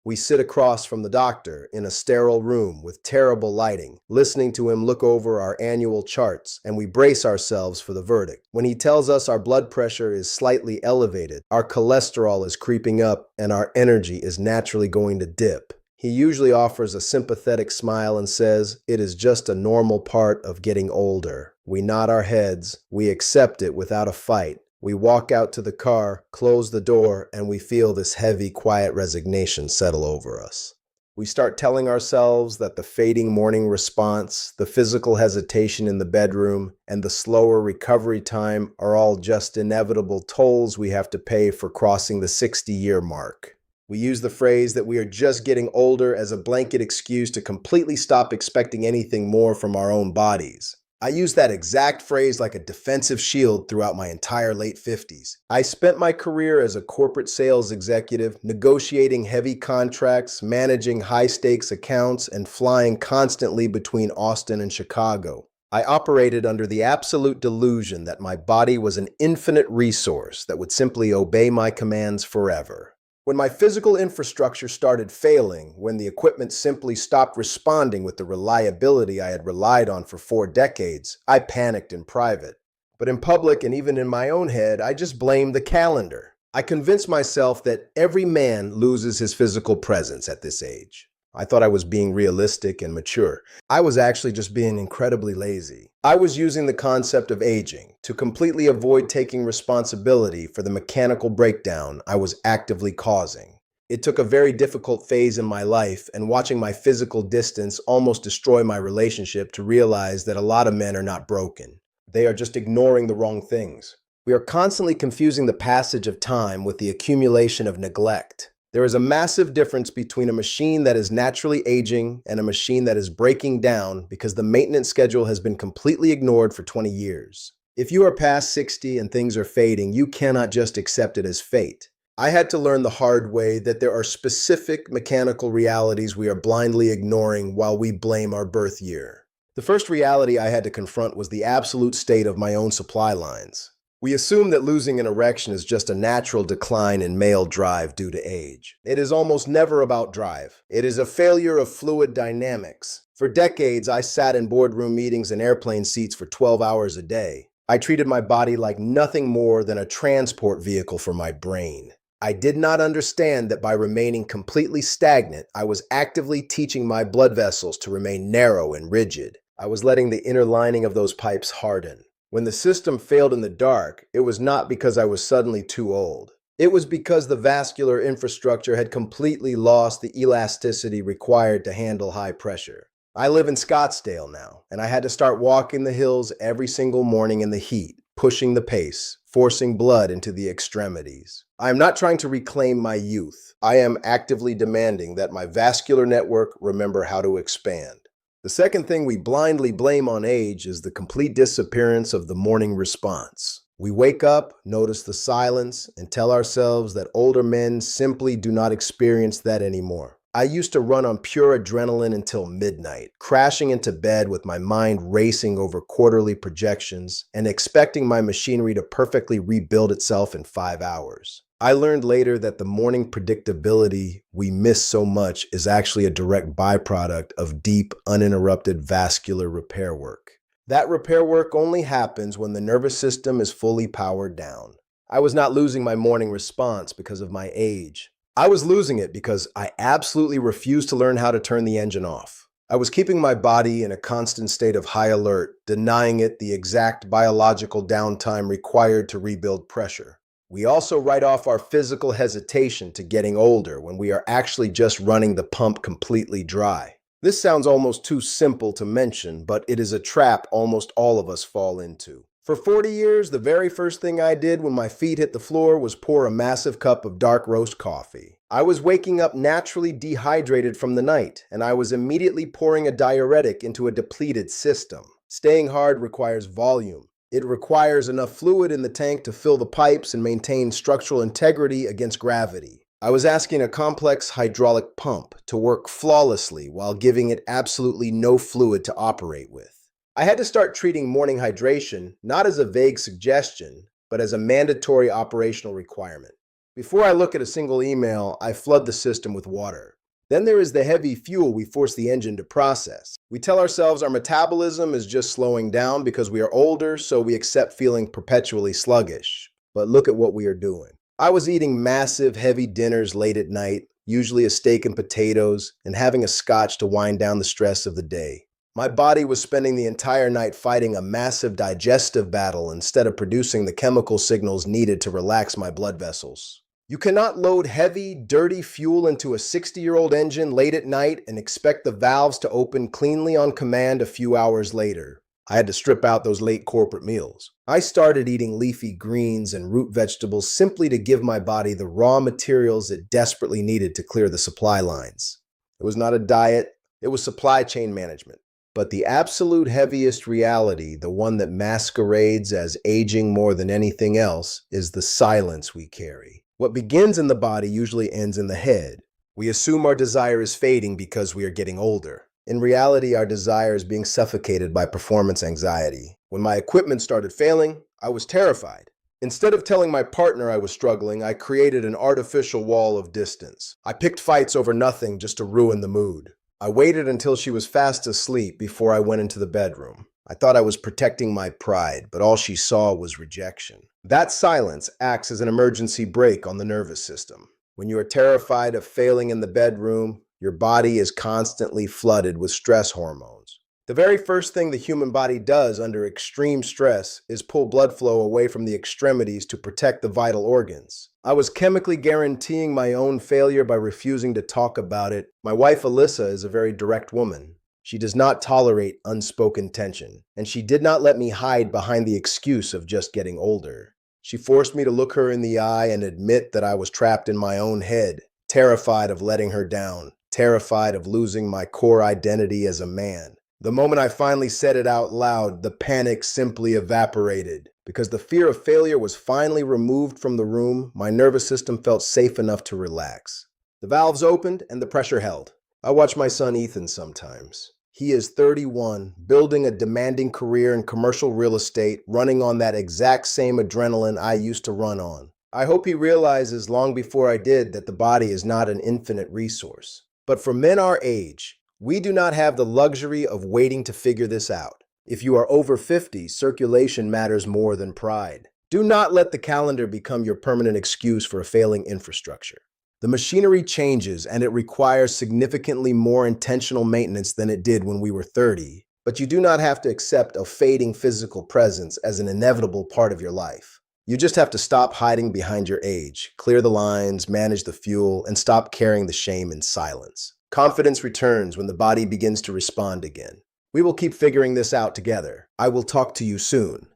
We sit across from the doctor in a sterile room with terrible lighting, listening to him look over our annual charts, and we brace ourselves for the verdict. When he tells us our blood pressure is slightly elevated, our cholesterol is creeping up, and our energy is naturally going to dip, he usually offers a sympathetic smile and says, "It is just a normal part of getting older." We nod our heads, we accept it without a fight. We walk out to the car, close the door, and we feel this heavy, quiet resignation settle over us. We start telling ourselves that the fading morning response, the physical hesitation in the bedroom, and the slower recovery time are all just inevitable tolls we have to pay for crossing the 60-year mark. We use the phrase that we are just getting older as a blanket excuse to completely stop expecting anything more from our own bodies. I used that exact phrase like a defensive shield throughout my entire late 50s. I spent my career as a corporate sales executive, negotiating heavy contracts, managing high-stakes accounts, and flying constantly between Austin and Chicago. I operated under the absolute delusion that my body was an infinite resource that would simply obey my commands forever. When my physical infrastructure started failing, when the equipment simply stopped responding with the reliability I had relied on for 4 decades, I panicked in private. But in public and even in my own head, I just blamed the calendar. I convinced myself that every man loses his physical presence at this age. I thought I was being realistic and mature. I was actually just being incredibly lazy. I was using the concept of aging to completely avoid taking responsibility for the mechanical breakdown I was actively causing. It took a very difficult phase in my life and watching my physical distance almost destroy my relationship to realize that a lot of men are not broken. They are just ignoring the wrong things. We are constantly confusing the passage of time with the accumulation of neglect. There is a massive difference between a machine that is naturally aging and a machine that is breaking down because the maintenance schedule has been completely ignored for 20 years. If you are past 60 and things are fading, you cannot just accept it as fate. I had to learn the hard way that there are specific mechanical realities we are blindly ignoring while we blame our birth year. The first reality I had to confront was the absolute state of my own supply lines. We assume that losing an erection is just a natural decline in male drive due to age. It is almost never about drive. It is a failure of fluid dynamics. For decades, I sat in boardroom meetings and airplane seats for 12 hours a day. I treated my body like nothing more than a transport vehicle for my brain. I did not understand that by remaining completely stagnant, I was actively teaching my blood vessels to remain narrow and rigid. I was letting the inner lining of those pipes harden. When the system failed in the dark, it was not because I was suddenly too old. It was because the vascular infrastructure had completely lost the elasticity required to handle high pressure. I live in Scottsdale now, and I had to start walking the hills every single morning in the heat, pushing the pace, forcing blood into the extremities. I am not trying to reclaim my youth. I am actively demanding that my vascular network remember how to expand. The second thing we blindly blame on age is the complete disappearance of the morning response. We wake up, notice the silence, and tell ourselves that older men simply do not experience that anymore. I used to run on pure adrenaline until midnight, crashing into bed with my mind racing over quarterly projections and expecting my machinery to perfectly rebuild itself in 5 hours. I learned later that the morning predictability we miss so much is actually a direct byproduct of deep, uninterrupted vascular repair work. That repair work only happens when the nervous system is fully powered down. I was not losing my morning response because of my age. I was losing it because I absolutely refused to learn how to turn the engine off. I was keeping my body in a constant state of high alert, denying it the exact biological downtime required to rebuild pressure. We also write off our physical hesitation to getting older when we are actually just running the pump completely dry. This sounds almost too simple to mention, but it is a trap almost all of us fall into. For 40 years, the very first thing I did when my feet hit the floor was pour a massive cup of dark roast coffee. I was waking up naturally dehydrated from the night, and I was immediately pouring a diuretic into a depleted system. Staying hard requires volume. It requires enough fluid in the tank to fill the pipes and maintain structural integrity against gravity. I was asking a complex hydraulic pump to work flawlessly while giving it absolutely no fluid to operate with. I had to start treating morning hydration not as a vague suggestion, but as a mandatory operational requirement. Before I look at a single email, I flood the system with water. Then there is the heavy fuel we force the engine to process. We tell ourselves our metabolism is just slowing down because we are older, so we accept feeling perpetually sluggish. But look at what we are doing. I was eating massive, heavy dinners late at night, usually a steak and potatoes, and having a scotch to wind down the stress of the day. My body was spending the entire night fighting a massive digestive battle instead of producing the chemical signals needed to relax my blood vessels. You cannot load heavy, dirty fuel into a 60-year-old engine late at night and expect the valves to open cleanly on command a few hours later. I had to strip out those late corporate meals. I started eating leafy greens and root vegetables simply to give my body the raw materials it desperately needed to clear the supply lines. It was not a diet, it was supply chain management. But the absolute heaviest reality, the one that masquerades as aging more than anything else, is the silence we carry. What begins in the body usually ends in the head. We assume our desire is fading because we are getting older. In reality, our desire is being suffocated by performance anxiety. When my equipment started failing, I was terrified. Instead of telling my partner I was struggling, I created an artificial wall of distance. I picked fights over nothing just to ruin the mood. I waited until she was fast asleep before I went into the bedroom. I thought I was protecting my pride, but all she saw was rejection. That silence acts as an emergency brake on the nervous system. When you are terrified of failing in the bedroom, your body is constantly flooded with stress hormones. The very first thing the human body does under extreme stress is pull blood flow away from the extremities to protect the vital organs. I was chemically guaranteeing my own failure by refusing to talk about it. My wife Alyssa is a very direct woman. She does not tolerate unspoken tension, and she did not let me hide behind the excuse of just getting older. She forced me to look her in the eye and admit that I was trapped in my own head, terrified of letting her down, terrified of losing my core identity as a man. The moment I finally said it out loud, the panic simply evaporated. Because the fear of failure was finally removed from the room, my nervous system felt safe enough to relax. The valves opened and the pressure held. I watch my son Ethan sometimes. He is 31, building a demanding career in commercial real estate, running on that exact same adrenaline I used to run on. I hope he realizes long before I did that the body is not an infinite resource. But for men our age, we do not have the luxury of waiting to figure this out. If you are over 50, circulation matters more than pride. Do not let the calendar become your permanent excuse for a failing infrastructure. The machinery changes and it requires significantly more intentional maintenance than it did when we were 30, but you do not have to accept a fading physical presence as an inevitable part of your life. You just have to stop hiding behind your age, clear the lines, manage the fuel, and stop carrying the shame in silence. Confidence returns when the body begins to respond again. We will keep figuring this out together. I will talk to you soon.